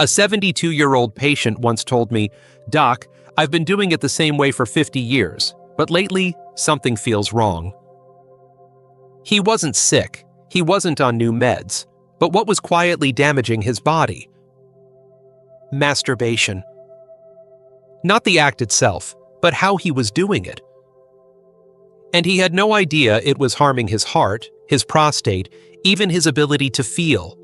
A 72-year-old patient once told me, "Doc, I've been doing it the same way for 50 years, but lately, something feels wrong." He wasn't sick, he wasn't on new meds, but what was quietly damaging his body? Masturbation. Not the act itself, but how he was doing it. And he had no idea it was harming his heart, his prostate, even his ability to feel.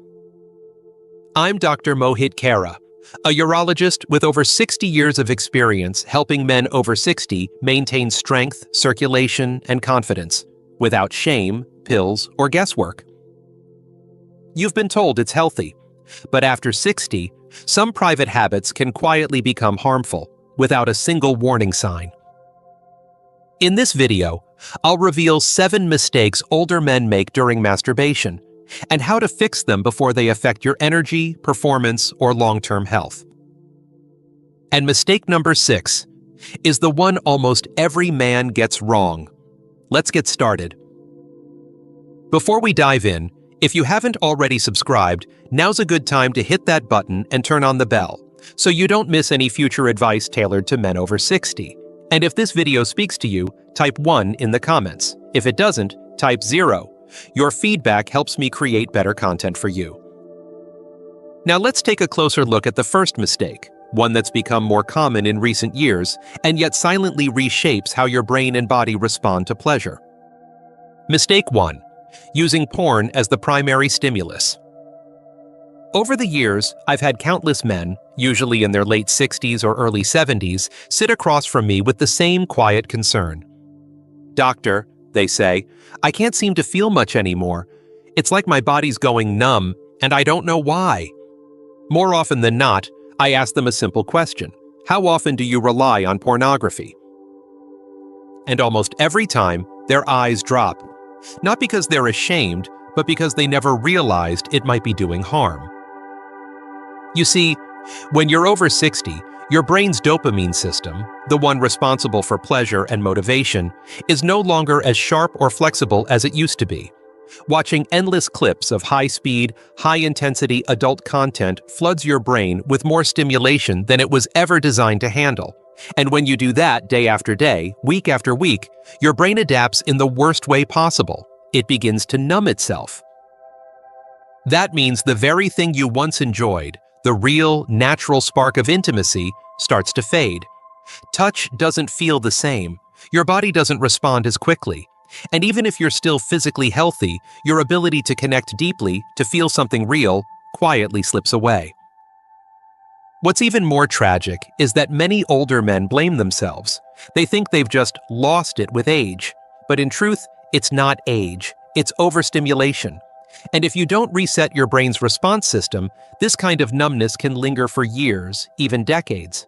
I'm Dr. Mohit Kara, a urologist with over 60 years of experience helping men over 60 maintain strength, circulation, and confidence, without shame, pills, or guesswork. You've been told it's healthy, but after 60, some private habits can quietly become harmful, without a single warning sign. In this video, I'll reveal 7 mistakes older men make during masturbation, and how to fix them before they affect your energy, performance, or long-term health. And mistake number 6 is the one almost every man gets wrong. Let's get started. Before we dive in, if you haven't already subscribed, now's a good time to hit that button and turn on the bell, so you don't miss any future advice tailored to men over 60. And if this video speaks to you, type 1 in the comments. If it doesn't, type 0. Your feedback helps me create better content for you. Now let's take a closer look at the first mistake, one that's become more common in recent years, and yet silently reshapes how your brain and body respond to pleasure. Mistake 1. Using porn as the primary stimulus. Over the years, I've had countless men, usually in their late 60s or early 70s, sit across from me with the same quiet concern. "Doctor," they say, "I can't seem to feel much anymore. It's like my body's going numb, and I don't know why." More often than not, I ask them a simple question: how often do you rely on pornography? And almost every time, their eyes drop. Not because they're ashamed, but because they never realized it might be doing harm. You see, when you're over 60, your brain's dopamine system, the one responsible for pleasure and motivation, is no longer as sharp or flexible as it used to be. Watching endless clips of high-speed, high-intensity adult content floods your brain with more stimulation than it was ever designed to handle. And when you do that day after day, week after week, your brain adapts in the worst way possible. It begins to numb itself. That means the very thing you once enjoyed, the real, natural spark of intimacy, starts to fade. Touch doesn't feel the same. Your body doesn't respond as quickly. And even if you're still physically healthy, your ability to connect deeply, to feel something real, quietly slips away. What's even more tragic is that many older men blame themselves. They think they've just lost it with age. But in truth, it's not age, it's overstimulation. And if you don't reset your brain's response system, this kind of numbness can linger for years, even decades.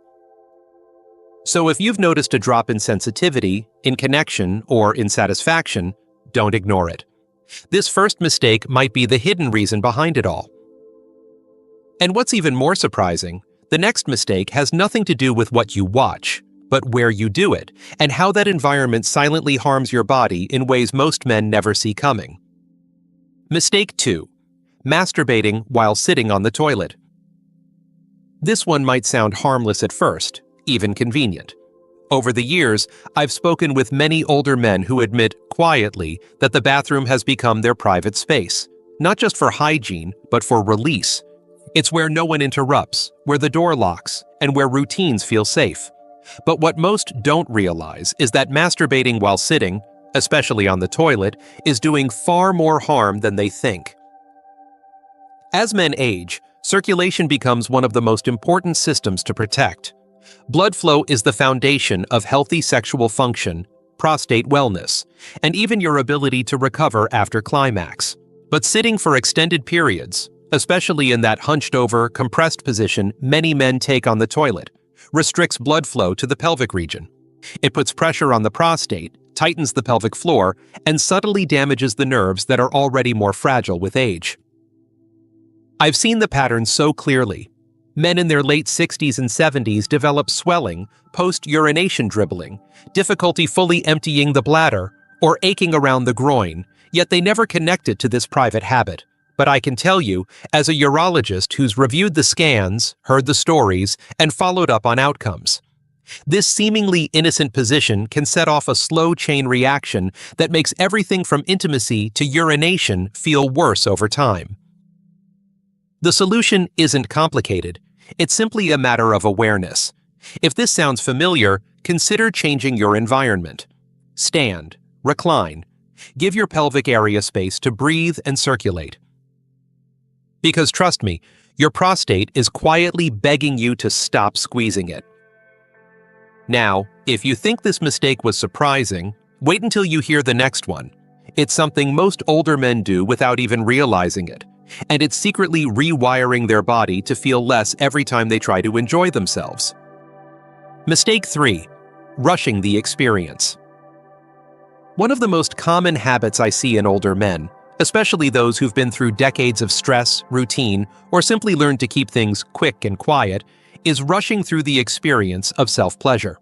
So if you've noticed a drop in sensitivity, in connection, or in satisfaction, don't ignore it. This first mistake might be the hidden reason behind it all. And what's even more surprising, the next mistake has nothing to do with what you watch, but where you do it, and how that environment silently harms your body in ways most men never see coming. Mistake 2. Masturbating while sitting on the toilet. This one might sound harmless at first, even convenient. Over the years, I've spoken with many older men who admit quietly that the bathroom has become their private space, not just for hygiene, but for release. It's where no one interrupts, where the door locks, and where routines feel safe. But what most don't realize is that masturbating while sitting, especially on the toilet, is doing far more harm than they think. As men age, circulation becomes one of the most important systems to protect. Blood flow is the foundation of healthy sexual function, prostate wellness, and even your ability to recover after climax. But sitting for extended periods, especially in that hunched-over, compressed position many men take on the toilet, restricts blood flow to the pelvic region. It puts pressure on the prostate, tightens the pelvic floor, and subtly damages the nerves that are already more fragile with age. I've seen the pattern so clearly. Men in their late 60s and 70s develop swelling, post-urination dribbling, difficulty fully emptying the bladder, or aching around the groin, yet they never connect it to this private habit. But I can tell you, as a urologist who's reviewed the scans, heard the stories, and followed up on outcomes, this seemingly innocent position can set off a slow chain reaction that makes everything from intimacy to urination feel worse over time. The solution isn't complicated. It's simply a matter of awareness. If this sounds familiar, consider changing your environment. Stand, recline, give your pelvic area space to breathe and circulate. Because trust me, your prostate is quietly begging you to stop squeezing it. Now, if you think this mistake was surprising, wait until you hear the next one. It's something most older men do without even realizing it, and it's secretly rewiring their body to feel less every time they try to enjoy themselves. Mistake 3. Rushing the experience. One of the most common habits I see in older men, especially those who've been through decades of stress, routine, or simply learned to keep things quick and quiet, is rushing through the experience of self-pleasure.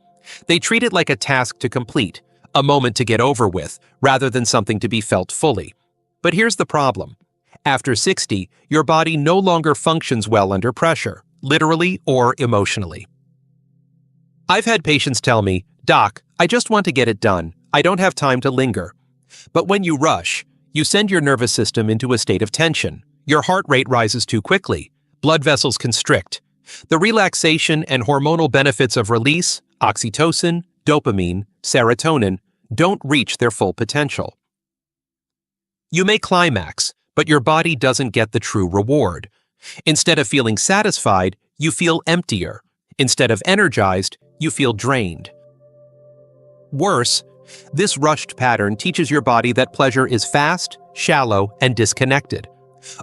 They treat it like a task to complete, a moment to get over with, rather than something to be felt fully. But here's the problem. After 60, your body no longer functions well under pressure, literally or emotionally. I've had patients tell me, "Doc, I just want to get it done. I don't have time to linger." But when you rush, you send your nervous system into a state of tension. Your heart rate rises too quickly. Blood vessels constrict. The relaxation and hormonal benefits of release, oxytocin, dopamine, serotonin, don't reach their full potential. You may climax, but your body doesn't get the true reward. Instead of feeling satisfied, you feel emptier. Instead of energized, you feel drained. Worse, this rushed pattern teaches your body that pleasure is fast, shallow, and disconnected.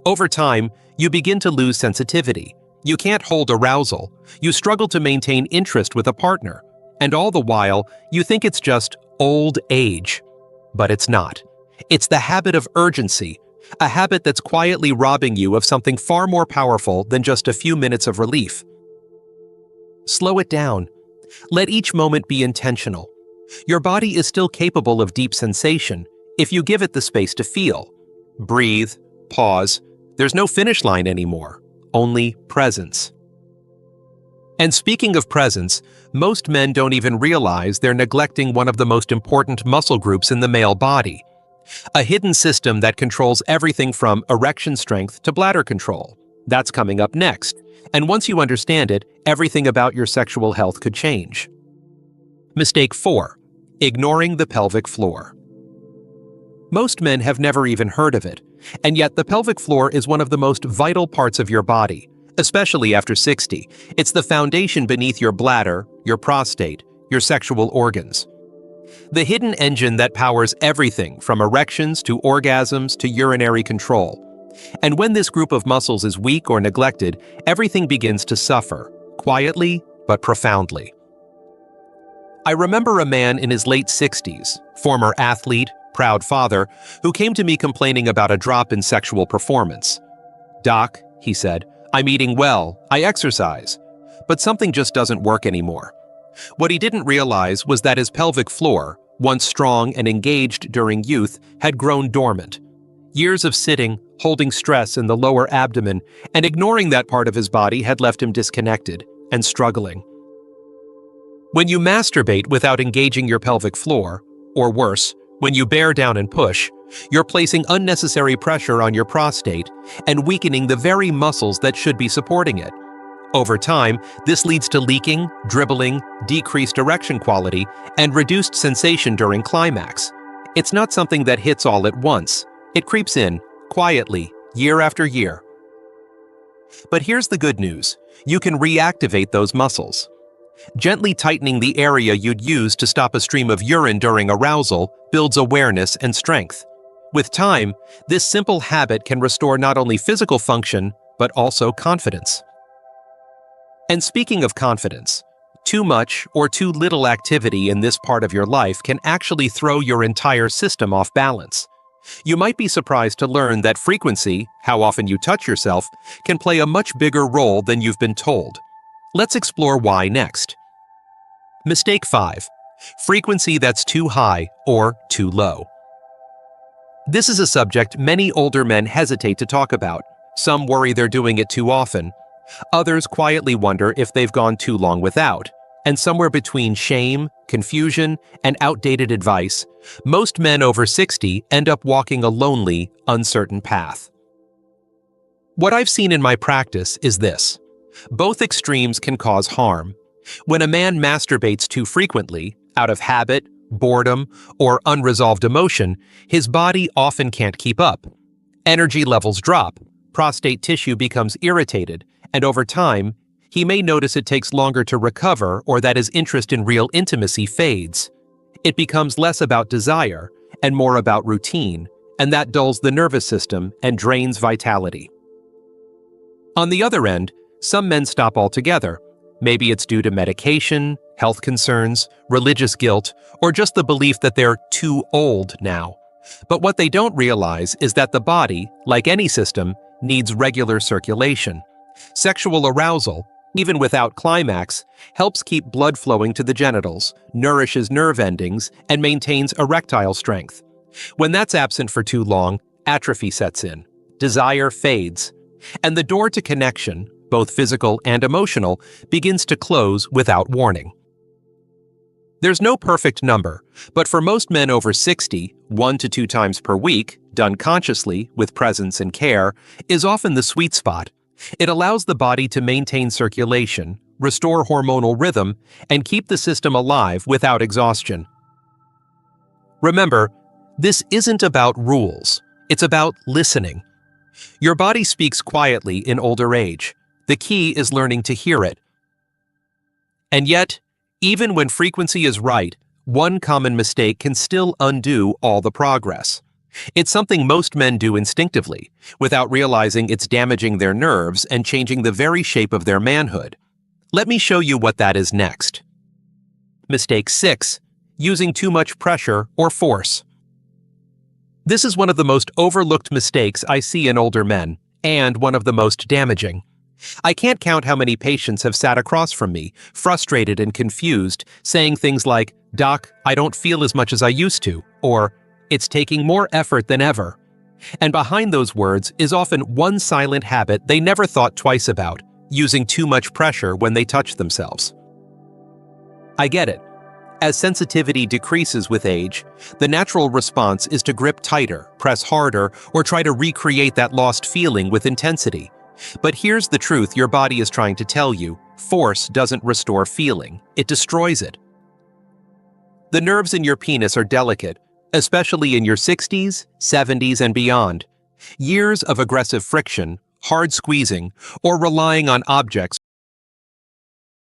Over time, you begin to lose sensitivity. You can't hold arousal. You struggle to maintain interest with a partner. And all the while, you think it's just old age. But it's not. It's the habit of urgency, a habit that's quietly robbing you of something far more powerful than just a few minutes of relief. Slow it down. Let each moment be intentional. Your body is still capable of deep sensation if you give it the space to feel. Breathe, pause. There's no finish line anymore, only presence. And speaking of presence, most men don't even realize they're neglecting one of the most important muscle groups in the male body. A hidden system that controls everything from erection strength to bladder control. That's coming up next. And once you understand it, everything about your sexual health could change. Mistake 4. Ignoring the pelvic floor. Most men have never even heard of it, and yet the pelvic floor is one of the most vital parts of your body, especially after 60. It's the foundation beneath your bladder, your prostate, your sexual organs. The hidden engine that powers everything from erections to orgasms to urinary control. And when this group of muscles is weak or neglected, everything begins to suffer, quietly but profoundly. I remember a man in his late 60s, former athlete, proud father, who came to me complaining about a drop in sexual performance. "Doc," he said, "I'm eating well, I exercise, but something just doesn't work anymore." What he didn't realize was that his pelvic floor, once strong and engaged during youth, had grown dormant. Years of sitting, holding stress in the lower abdomen, and ignoring that part of his body had left him disconnected and struggling. When you masturbate without engaging your pelvic floor, or worse, when you bear down and push, you're placing unnecessary pressure on your prostate and weakening the very muscles that should be supporting it. Over time, this leads to leaking, dribbling, decreased erection quality, and reduced sensation during climax. It's not something that hits all at once. It creeps in, quietly, year after year. But here's the good news. You can reactivate those muscles. Gently tightening the area you'd use to stop a stream of urine during arousal builds awareness and strength. With time, this simple habit can restore not only physical function, but also confidence. And speaking of confidence, too much or too little activity in this part of your life can actually throw your entire system off balance. You might be surprised to learn that frequency, how often you touch yourself, can play a much bigger role than you've been told. Let's explore why next. Mistake 5. Frequency that's too high or too low. This is a subject many older men hesitate to talk about. Some worry they're doing it too often. Others quietly wonder if they've gone too long without. And somewhere between shame, confusion, and outdated advice, most men over 60 end up walking a lonely, uncertain path. What I've seen in my practice is this. Both extremes can cause harm. When a man masturbates too frequently, out of habit, boredom, or unresolved emotion, his body often can't keep up. Energy levels drop, prostate tissue becomes irritated, and over time, he may notice it takes longer to recover or that his interest in real intimacy fades. It becomes less about desire and more about routine, and that dulls the nervous system and drains vitality. On the other end, some men stop altogether. Maybe it's due to medication, health concerns, religious guilt, or just the belief that they're too old now. But what they don't realize is that the body, like any system, needs regular circulation. Sexual arousal, even without climax, helps keep blood flowing to the genitals, nourishes nerve endings, and maintains erectile strength. When that's absent for too long, atrophy sets in, desire fades, and the door to connection, both physical and emotional, begins to close without warning. There's no perfect number, but for most men over 60, 1 to 2 times per week, done consciously, with presence and care, is often the sweet spot. It allows the body to maintain circulation, restore hormonal rhythm, and keep the system alive without exhaustion. Remember, this isn't about rules, it's about listening. Your body speaks quietly in older age. The key is learning to hear it. And yet, even when frequency is right, one common mistake can still undo all the progress. It's something most men do instinctively, without realizing it's damaging their nerves and changing the very shape of their manhood. Let me show you what that is next. Mistake 6. Using too much pressure or force. This is one of the most overlooked mistakes I see in older men, and one of the most damaging. I can't count how many patients have sat across from me, frustrated and confused, saying things like, "Doc, I don't feel as much as I used to," or, "It's taking more effort than ever." And behind those words is often one silent habit they never thought twice about, using too much pressure when they touch themselves. I get it. As sensitivity decreases with age, the natural response is to grip tighter, press harder, or try to recreate that lost feeling with intensity. But here's the truth your body is trying to tell you. Force doesn't restore feeling, it destroys it. The nerves in your penis are delicate, especially in your 60s, 70s, and beyond. Years of aggressive friction, hard squeezing, or relying on objects